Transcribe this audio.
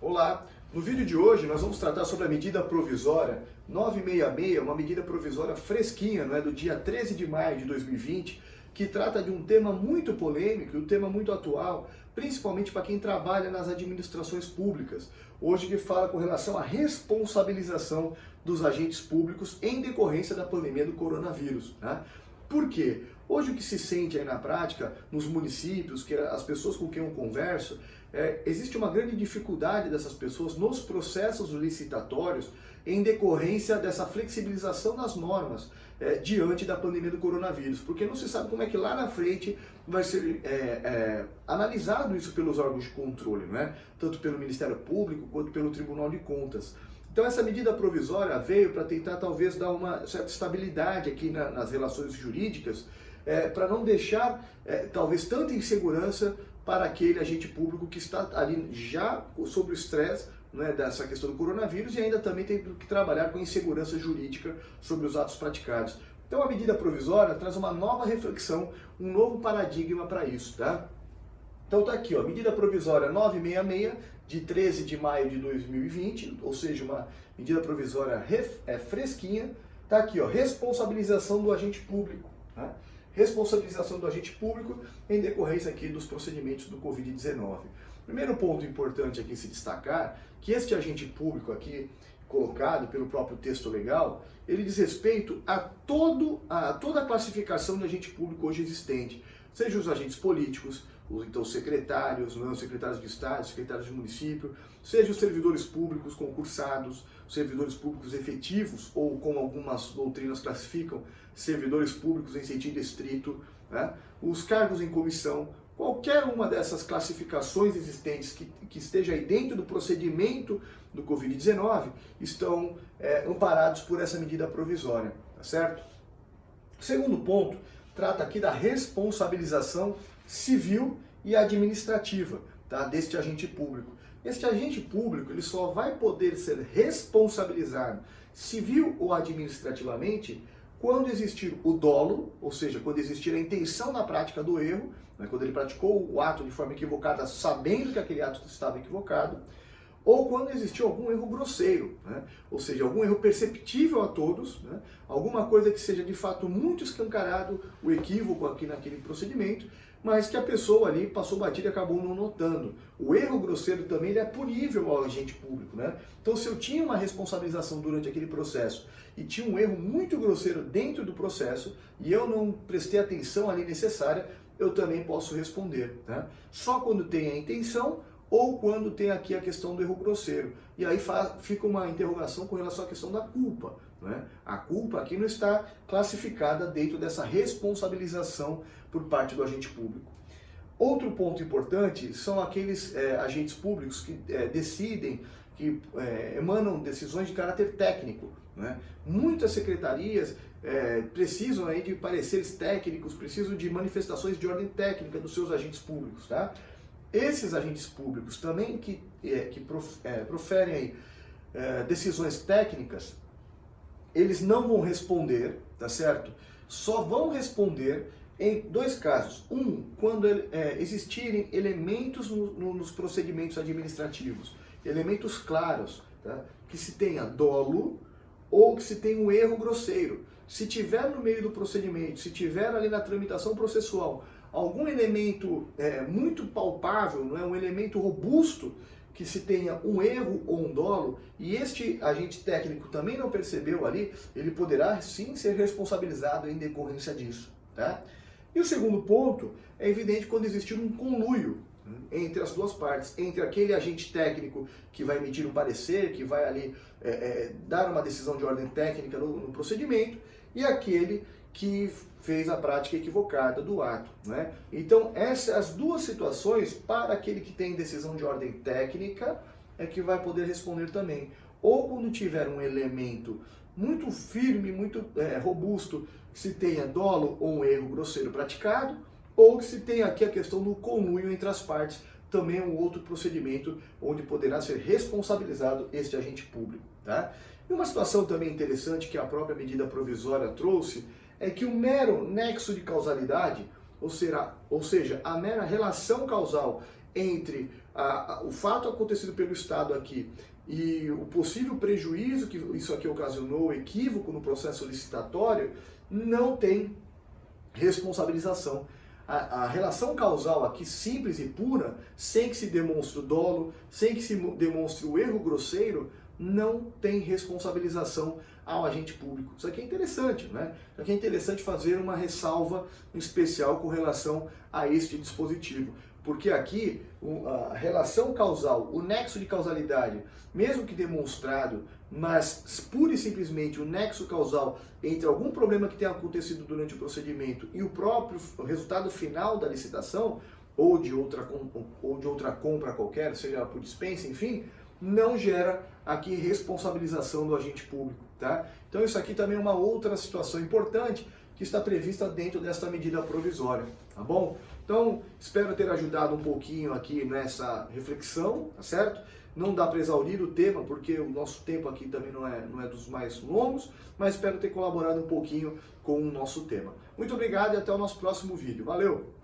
Olá! No vídeo de hoje nós vamos tratar sobre a medida provisória 966, uma medida provisória fresquinha, do dia 13 de maio de 2020, que trata de um tema muito polêmico e um tema muito atual, principalmente para quem trabalha nas administrações públicas. Hoje que fala com relação à responsabilização dos agentes públicos em decorrência da pandemia do coronavírus. Por quê? Hoje o que se sente aí na prática, nos municípios, que as pessoas com quem eu converso, existe uma grande dificuldade dessas pessoas nos processos licitatórios em decorrência dessa flexibilização das normas diante da pandemia do coronavírus, porque não se sabe como é que lá na frente vai ser analisado isso pelos órgãos de controle, tanto pelo Ministério Público quanto pelo Tribunal de Contas. Então essa medida provisória veio para tentar talvez dar uma certa estabilidade aqui nas relações jurídicas, para não deixar talvez tanta insegurança para aquele agente público que está ali já sob o estresse dessa questão do coronavírus e ainda também tem que trabalhar com insegurança jurídica sobre os atos praticados. Então a medida provisória traz uma nova reflexão, um novo paradigma para isso, tá? Então tá aqui, ó, medida provisória 966 de 13 de maio de 2020, ou seja, uma medida provisória fresquinha, tá aqui, ó, responsabilização do agente público, tá? Responsabilização do agente público em decorrência aqui dos procedimentos do Covid-19. Primeiro ponto importante aqui se destacar, que este agente público aqui, colocado pelo próprio texto legal, ele diz respeito a toda a classificação de agente público hoje existente, seja os agentes políticos, então secretários, secretários de Estado, secretários de município, seja os servidores públicos concursados, servidores públicos efetivos, ou como algumas doutrinas classificam, servidores públicos em sentido estrito, os cargos em comissão, qualquer uma dessas classificações existentes que esteja aí dentro do procedimento do Covid-19 estão amparados por essa medida provisória, tá certo? O segundo ponto trata aqui da responsabilização civil e administrativa, tá, deste agente público. Este agente público ele só vai poder ser responsabilizado civil ou administrativamente quando existir o dolo, ou seja, quando existir a intenção na prática do erro, quando ele praticou o ato de forma equivocada sabendo que aquele ato estava equivocado, ou quando existiu algum erro grosseiro, ou seja, algum erro perceptível a todos, alguma coisa que seja de fato muito escancarado o equívoco aqui naquele procedimento, mas que a pessoa ali passou batida e acabou não notando. O erro grosseiro também ele é punível ao agente público. Então se eu tinha uma responsabilização durante aquele processo e tinha um erro muito grosseiro dentro do processo e eu não prestei a atenção ali necessária, eu também posso responder. Só quando tem a intenção ou quando tem aqui a questão do erro grosseiro. E aí fica uma interrogação com relação à questão da culpa. A culpa aqui não está classificada dentro dessa responsabilização por parte do agente público. Outro ponto importante são aqueles agentes públicos que decidem, que emanam decisões de caráter técnico. Muitas secretarias precisam aí de pareceres técnicos, precisam de manifestações de ordem técnica dos seus agentes públicos. Esses agentes públicos também que proferem aí, decisões técnicas, eles não vão responder, tá certo? Só vão responder em dois casos. Um, quando existirem elementos nos procedimentos administrativos, elementos claros, tá? Que se tenha dolo ou que se tenha um erro grosseiro. Se tiver no meio do procedimento, se tiver ali na tramitação processual, algum elemento muito palpável, um elemento robusto, que se tenha um erro ou um dolo, e este agente técnico também não percebeu ali, ele poderá sim ser responsabilizado em decorrência disso. Tá? E o segundo ponto é evidente quando existir um conluio entre as duas partes, entre aquele agente técnico que vai emitir um parecer, que vai ali dar uma decisão de ordem técnica no procedimento, e aquele que fez a prática equivocada do ato. Então, essas duas situações, para aquele que tem decisão de ordem técnica, é que vai poder responder também. Ou quando tiver um elemento muito firme, muito robusto, que se tenha dolo ou um erro grosseiro praticado, ou que se tenha aqui a questão do conluio entre as partes, também é um outro procedimento onde poderá ser responsabilizado este agente público. Tá? E uma situação também interessante que a própria medida provisória trouxe é que o mero nexo de causalidade, ou seja, a mera relação causal entre o fato acontecido pelo Estado aqui e o possível prejuízo que isso aqui ocasionou, equívoco no processo licitatório, não tem responsabilização. A relação causal aqui simples e pura, sem que se demonstre o dolo, sem que se demonstre o erro grosseiro, não tem responsabilização ao agente público. Isso aqui é interessante, né? Isso aqui é interessante fazer uma ressalva especial com relação a este dispositivo. Porque aqui a relação causal, o nexo de causalidade, mesmo que demonstrado, mas pura e simplesmente o nexo causal entre algum problema que tenha acontecido durante o procedimento e o próprio resultado final da licitação, ou de outra compra qualquer, seja por dispensa, enfim, não gera aqui responsabilização do agente público, tá? Então isso aqui também é uma outra situação importante que está prevista dentro desta medida provisória, tá bom? Então, espero ter ajudado um pouquinho aqui nessa reflexão, tá certo? Não dá para exaurir o tema, porque o nosso tempo aqui também não é dos mais longos, mas espero ter colaborado um pouquinho com o nosso tema. Muito obrigado e até o nosso próximo vídeo. Valeu!